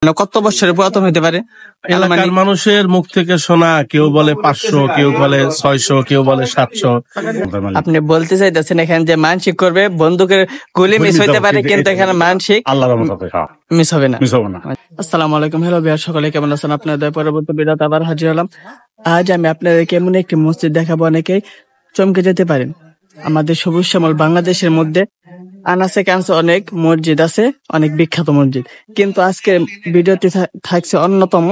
কত বছরের পুরাতন হইতে পারে? এলাকার মানুষের মুখ থেকে শোনা, কেউ বলে 500, কেউ বলে 600, কেউ বলে 700। আপনি বলতে চাইতেছেন এখানে যে মানসিক করবে বন্দুকের গুলি মিস হইতে পারে, কিন্তু এখানে মানসিক মিস হবে না। আসসালামু আলাইকুম, হ্যালো বিহার, সকলে কেমন আছেন? আপনাদের পরবর্তী ভিডিওতে আবার হাজির হলাম। আজ আমি আপনাদেরকে এমন একটি মসজিদ দেখাবো, অনেকেই চমকে যেতে পারেন। আমাদের সবুজ শ্যামল বাংলাদেশের মধ্যে আনাচে কানাচে অনেক মসজিদ আছে, অনেক বিখ্যাত মসজিদ, কিন্তু আজকের ভিডিওটি থাকছে অন্যতম।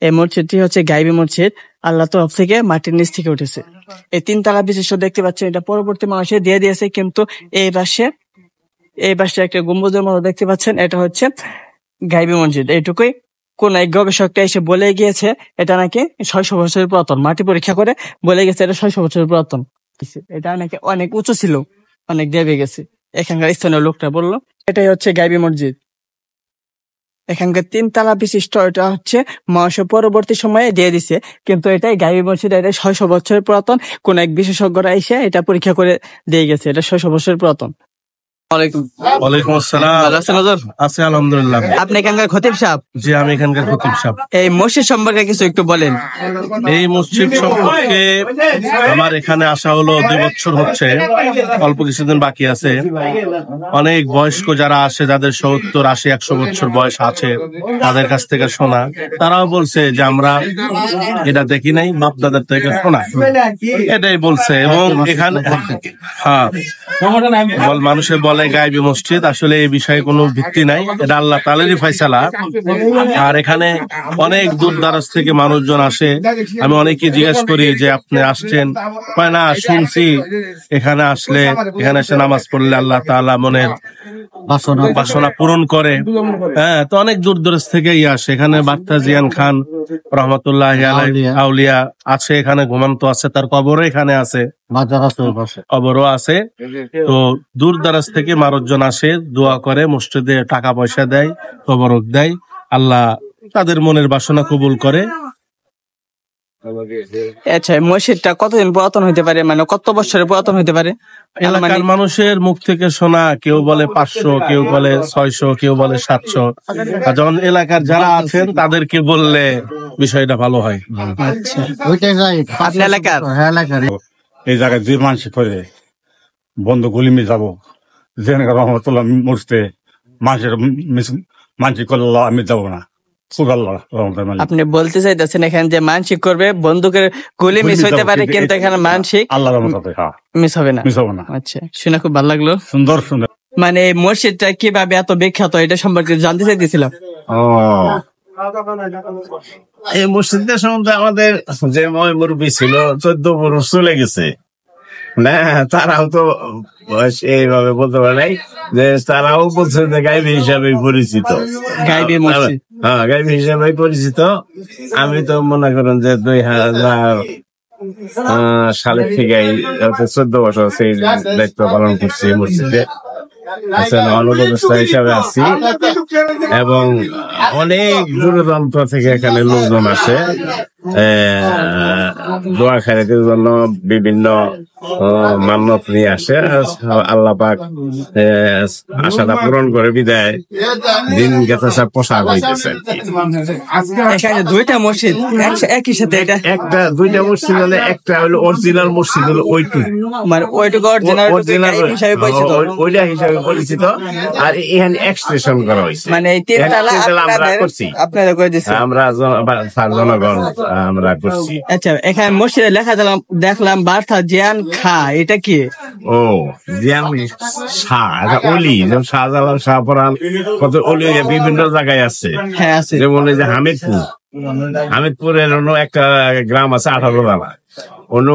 এই মসজিদটি হচ্ছে গাইবী মসজিদ, আল্লাহ তরফ থেকে মাটির নিচ থেকে উঠেছে। এই 3 তলা বিশিষ্ট দেখতে পাচ্ছেন, এটা পরবর্তী মানুষে দিয়ে দিয়েছে, কিন্তু এই পাশে একটা গম্বুজের মতো দেখতে পাচ্ছেন, এটা হচ্ছে গাইবী মসজিদ। এইটুকুই কোন এক গবেষকটা এসে বলে গিয়েছে এটা নাকি 600 বছরের পুরাতন। মাটি পরীক্ষা করে বলে গেছে এটা 600 বছরের পুরাতন। এটা নাকি অনেক উঁচু ছিল, অনেক দেবে গেছে। এখানকার স্থানীয় লোকটা বললো এটাই হচ্ছে গাইবী মসজিদ। এখানকার 3 তলা বিশিষ্ট, এটা হচ্ছে মানুষের পরবর্তী সময়ে দিয়ে দিছে, কিন্তু এটাই গাইবী মসজিদ। এটা 600 বছরের পুরাতন। কোন এক বিশেষজ্ঞরা এসে এটা পরীক্ষা করে দিয়ে গেছে এটা 600 বছরের পুরাতন। ওয়ালাইকুম আসসালাম। ভালো আছেন হুজুর? আছি আলহামদুলিল্লাহ। আপনি এখানকার খতিব সাহেব? জি, আমি এখানকার খতিব সাহেব। এই মসজিদ সম্পর্কে কিছু একটু বলেন। এই মসজিদ সম্পর্কে আমার এখানে আসা হলো 2 বছর হচ্ছে, অল্প কিছুদিন বাকি আছে। অনেক বয়স্ক যারা আসে, যাদের 70, 80, 100 বছর বয়স আছে, তাদের কাছ থেকে শোনা, তারাও বলছে যে আমরা এটা দেখি নাই, বাপ দাদার থেকে শোনা, এটাই বলছে। এবং এখানে মানুষে বলে গায়বী মসজিদ, আসলে এই বিষয়ে কোনো ভিত্তি নাই, এটা আল্লাহ তাআলারই ফয়সালা। আর এখানে অনেক দূর দারাজ থেকে মানুষজন আসে। আমি অনেকে জিজ্ঞেস করি যে আপনি আসছেন, কয় না শুনছি এখানে আসলে, এখানে এসে নামাজ পড়লে আল্লাহ তাআলা মনের বাসনা পূরণ করে। হ্যাঁ, তো অনেক দূর দরাজ থেকেই আসে। এখানে বাক্তা জিয়ান খান রহমতুল্লাহ আউলিয়া আছে, এখানে ঘুমন্ত আছে, তার কবরও এখানে আছে, কবরও আছে। তো দূর দারাজ থেকে মানুষজন আসে, দোয়া করে, মসজিদে টাকা পয়সা দেয়, তবরক দেয়, আল্লাহ তাদের মনের বাসনা কবুল করে। আচ্ছা, মসজিদটা কতদিন পুরাতন হইতে পারে? মানে কত বছরের পুরাতন হইতে পারে? এলাকার মানুষের মুখ থেকে শোনা, কেউ বলে 500, কেউ বলে 600, কেউ বলে 700। আর যখন এলাকার যারা আছেন তাদেরকে বললে বিষয়টা ভালো হয়। আপনি এলাকার? এই জায়গায় যে মানসিক করে বন্ধু গুলিমে যাবো, যেখানে রহমতুল্লাহ মরতে মানুষের মানসিক করলে আমি যাবো না। আপনি বলতে চাইতেছেন এখানে যে মানসিক করবে বন্দুকের গুলি মিস হইতে পারে, কিন্তু এখানে মানসিক মিস হবে না। আচ্ছা, শুনে খুব ভালো লাগলো। সুন্দর সুন্দর। মানে এই মসজিদটা কিভাবে এত বিখ্যাত, এটা সম্পর্কে জানতে চাইতেছিলাম। এই মসজিদটা সম্বন্ধে আমাদের যে মুরব্বী ছিল 14 বছর চলে গেছে না, তারাও তো এইভাবে বলতে পারে নাই যে তারাও বলছে যে গাইবী হিসাবে পরিচিত। গাইবী মসজিদ, হ্যাঁ, গাইবী হিসাবে পরিচিত। আমি তো মনে করেন যে 2000 সালের থেকে 14 বছর সেই দায়িত্ব পালন করছি মসজিদে, অনুপদেষ্টা হিসাবে আছি। এবং অনেক দূরদূরান্ত থেকে এখানে লোকজন আসে দোয়া খাইতে জন্য, বিভিন্ন মান্যত নিয়ে আসে। আল্লাহ পাক আশাটা পূরণ করে বিদায় দিন গেছে, সব পোশাক হইতেছে। এখানে 2টা মসজিদ একই সাথে, এটা 2টা মসজিদ হলে একটা হলো অরিজিনাল মসজিদ, হলো ওইটুকু, মানে ওইটুকু অরিজিনাল হিসাবে পরিচিত, ওইটা হিসাবে পরিচিত। আর এখানে এক্সটেনশন করা হয়েছে, মানে এই 3 তলা আমরা করছি, আপনারা করে দিচ্ছেন, আমরা জনগণ আমরা করছি। আচ্ছা, এখানে মসজিদে লেখা দেখলাম বার্তা জিয়ান খা, এটা কি? ও, জিয়ান শাহ, এটা অলি, যেমন শাহজালাল, শাহপরান, কত অলি বিভিন্ন জায়গায় আছে। হ্যাঁ আছে, যেমন এই যে হামিদপুরের অন্য একটা গ্রাম আছে 18 দানা, অন্য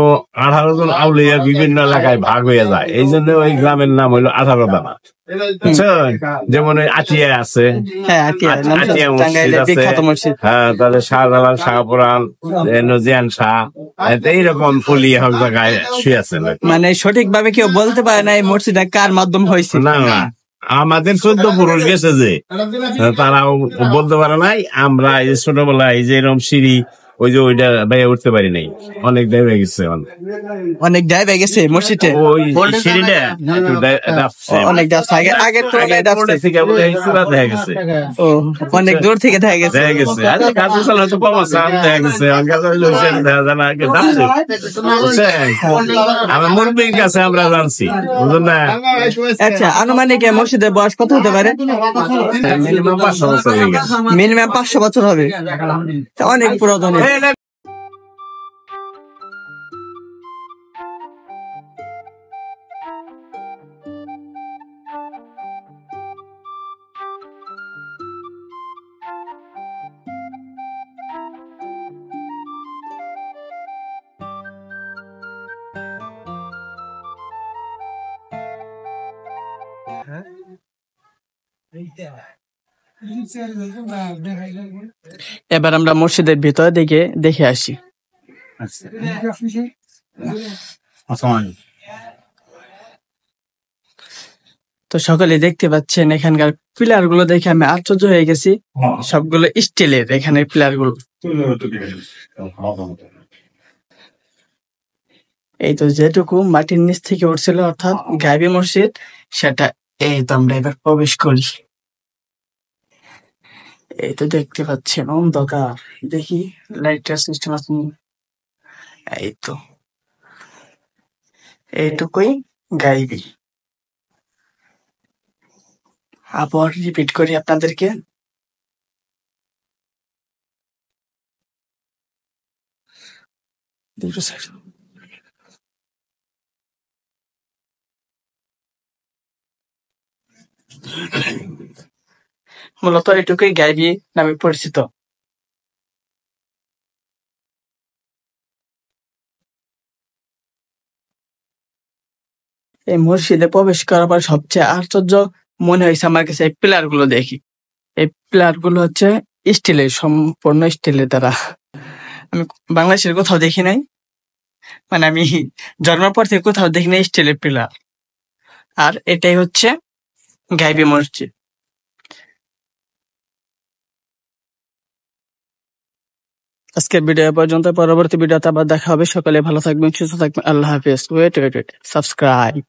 18 জন আউলিয়া বিভিন্ন এলাকায় ভাগ হয়ে যায়, এই জন্য ওই গ্রামের নাম হইলো 18 দানা। যেমন আটিয়া আছে, আটিয়া মসজিদ আছে, হ্যাঁ, তাহলে শাহজালাল, শাহপুরান, জিয়ান শাহ, এইরকম ফুলি হক জায়গায় শুয়ে আছে। মানে সঠিক ভাবে কেউ বলতে পারে না এই মসজিদটা কার মাধ্যম হয়েছে। না, আমাদের 14 পুরুষ গেছে যে, তারাও বলতে পারে নাই। আমরা এই ছোটবেলায় যে এরকম সিঁড়ি ওই যে ওইটা বাইরে উঠতে পারি নাই, অনেক দেরি হয়ে গেছে। অনেক ডাইভ গেছে মসজিদে, ওই সিঁড়িটা একটু ডাবছে। অনেক ডাবছে আগের তুলনায় ডাবছে। থেকে বোধ হয় চূড়া দেখা গেছে। ও অনেক দূর থেকে দেখা গেছে। দেখা গেছে আরে গাছ গোছাল হয়তো কম আছে, আমি দেখা গেছে গাছ দেখা যায় না, আগে ডাবছে বুঝছেন। আমার মুরব্বীর কাছে আমরা জানছি, বুঝলেন না। আচ্ছা আনুমানিক এই মসজিদের বয়স কত হতে পারে? মিনিমাম 500 বছর হয়ে গেছে। মিনিমাম 500 বছর হবে, তা অনেক পুরাতন। এবার আমরা মসজিদের ভিতরে দিকে দেখে আসি। তো সকলে দেখতে পাচ্ছেন এখানকার পিলার গুলো দেখে আমি আশ্চর্য হয়ে গেছি, সবগুলো স্টিলের এখানে পিলার গুলো। এই তো যেটুকু মাটির নিচ থেকে উঠছিল অর্থাৎ গাইবি মসজিদ, সেটা এই তো আমরা এবার প্রবেশ করি। এই তো দেখতে পাচ্ছেন অন্ধকার, দেখি লাইটের সিস্টেম আছে। এই তো এইটুকুই গাইবি। আবার রিপিট করি আপনাদেরকে, মূলত এটুকুই গাইবি নামে পরিচিত। এই মসজিদে প্রবেশ করার পর সবচেয়ে আশ্চর্য মনে হয়েছে আমার কাছে এই পিলার গুলো দেখি। এই পিলার গুলো হচ্ছে স্টিলের, সম্পূর্ণ স্টিলের দ্বারা। আমি বাংলাদেশের কোথাও দেখি নাই, মানে আমি জন্মের পর থেকে কোথাও দেখি নাই স্টিলের পিলার। আর এটাই হচ্ছে গাইবি মসজিদ। আজকের ভিডিও পর্যন্ত, পরবর্তী ভিডিওতে আবার দেখা হবে। সকালে ভালো থাকবেন, সুস্থ থাকবেন, আল্লাহ হাফেজ। Wait subscribe.